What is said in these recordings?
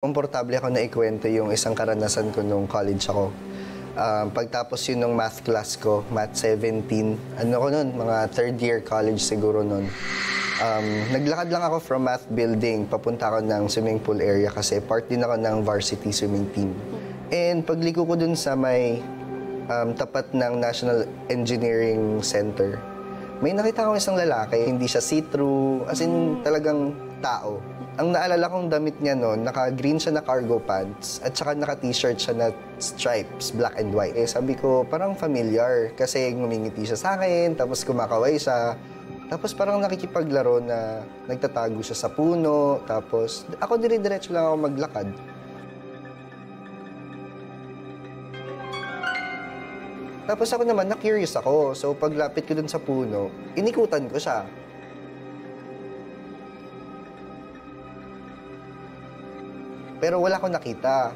Komportable ako na ikwento yung isang karanasan ko nung college ako. Pagtapos yun ng math class ko, math 17, ano ko nun, mga third year college siguro nun. Naglakad lang ako from math building, papunta ako ng swimming pool area kasi part din ako ng varsity swimming team. And pagliko ko dun sa may tapat ng National Engineering Center, may nakita ko isang lalaki, hindi siya see-through, as in talagang tao. Ang naalala kong damit niya noon, naka-green siya na cargo pants at saka naka-t-shirt siya na stripes, black and white. Eh, sabi ko, parang familiar kasi ngumingiti siya sa akin, tapos kumakaway siya. Tapos parang nakikipaglaro na nagtatago siya sa puno, tapos ako dire-diretso lang ako maglakad. Tapos ako naman, na-curious ako. So paglapit ko dun sa puno, inikutan ko siya. Pero wala akong nakita.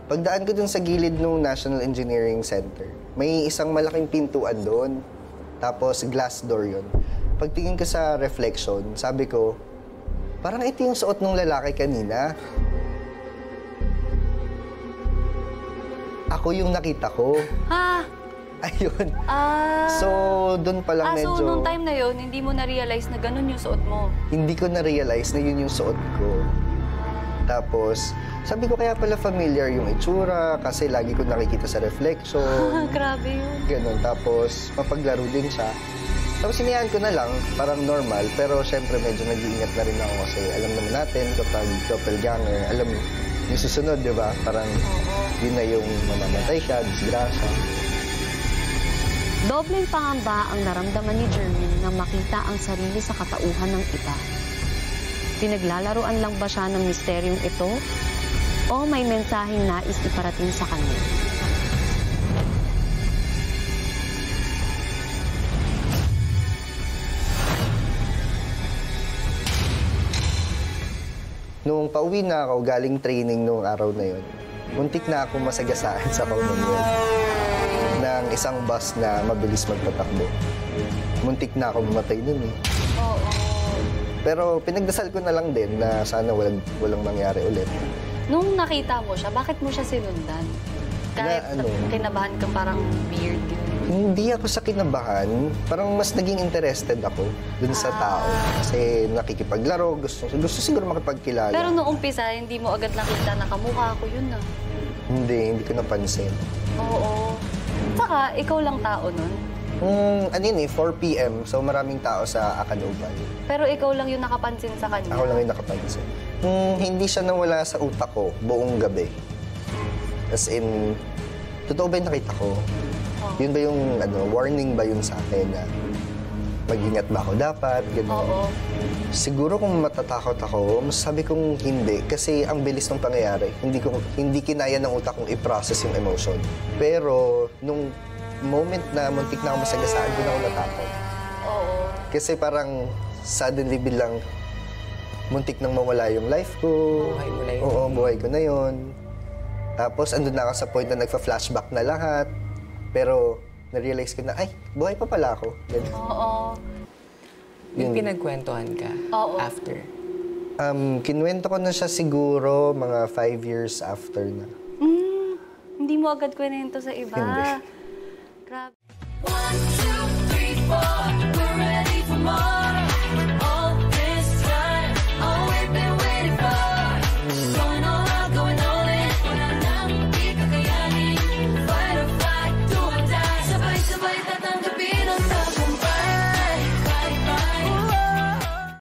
Pagdaan ko dun sa gilid ng National Engineering Center, may isang malaking pintuan doon. Tapos glass door yun. Pagtingin ko sa reflection, sabi ko, parang ito yung suot ng lalaki kanina. Ako yung nakita ko. Ha? Ayun. So, doon pa lang medyo... So, nung time na yun, hindi mo na-realize na ganun yung suot mo? Hindi ko na-realize na yun yung suot ko. Tapos, sabi ko kaya pala familiar yung itsura kasi lagi ko nakikita sa reflection. Grabe yun. Ganun. Tapos, mapaglaro din siya. Tapos, sinayaan ko na lang, parang normal. Pero, syempre, medyo nag-iingat na rin ako kasi alam naman natin kapag doppelganger, alam mo, yung susunod, di ba? Parang yun na yung mamamatay ka, disgrasya. Dobleng pangamba ang naramdaman ni Jermaine nang makita ang sarili sa katauhan ng iba. Pinaglalaroan lang ba siya ng misteryong ito? O may mensaheng nais iparating sa kanya? Nung pauwi na ako, galing training nung araw na yun, muntik na ako masagasaan sa kaunan yun ng isang bus na mabilis magpatakbo. Muntik na ako mamatay dun eh. Oo. Pero pinagdasal ko na lang din na sana walang mangyari ulit. Nung nakita mo siya, bakit mo siya sinundan? Kahit kinabahan kang parang weird yun. Hindi ako sa kinabahan. Parang mas naging interested ako dun sa tao. Kasi nakikipaglaro, gusto siguro makipagkilala. Pero nung umpisa, hindi mo agad nakita na kamukha ko yun ah. Hindi ko napansin. Oo. Saka, ikaw lang tao nun? Ano yun eh, 4 p.m. So maraming tao sa Acanobal. Pero ikaw lang yung nakapansin sa kanya? Ako lang yung nakapansin. Hindi siya nawala sa utak ko buong gabi. As in, totoo ba yung nakita ko? Yun ba yung warning ba yun sa akin na mag-ingat ba ako dapat? Ganun. Oo. Siguro kung matatakot ako, masasabi kong hindi. Kasi ang bilis ng pangyayari. Hindi kinaya ng utak kong i-process yung emotion. Pero nung moment na muntik na ako masagasaan, doon ako natakot. Oo. Kasi parang suddenly bilang muntik nang mawala yung life ko. Buhay mo na yun. Oo, buhay ko na yun. Tapos andun na ako sa point na nagfa-flashback na lahat. Pero na-realize ko na, ay, buhay pa pala ako. Ganun. Oo. Yung pinagkwentuhan ka after? Kinuwento ko na siya siguro mga 5 years after na. Hindi mo agad kwento sa iba. Hindi. Grabe. 1, 2, 3, 4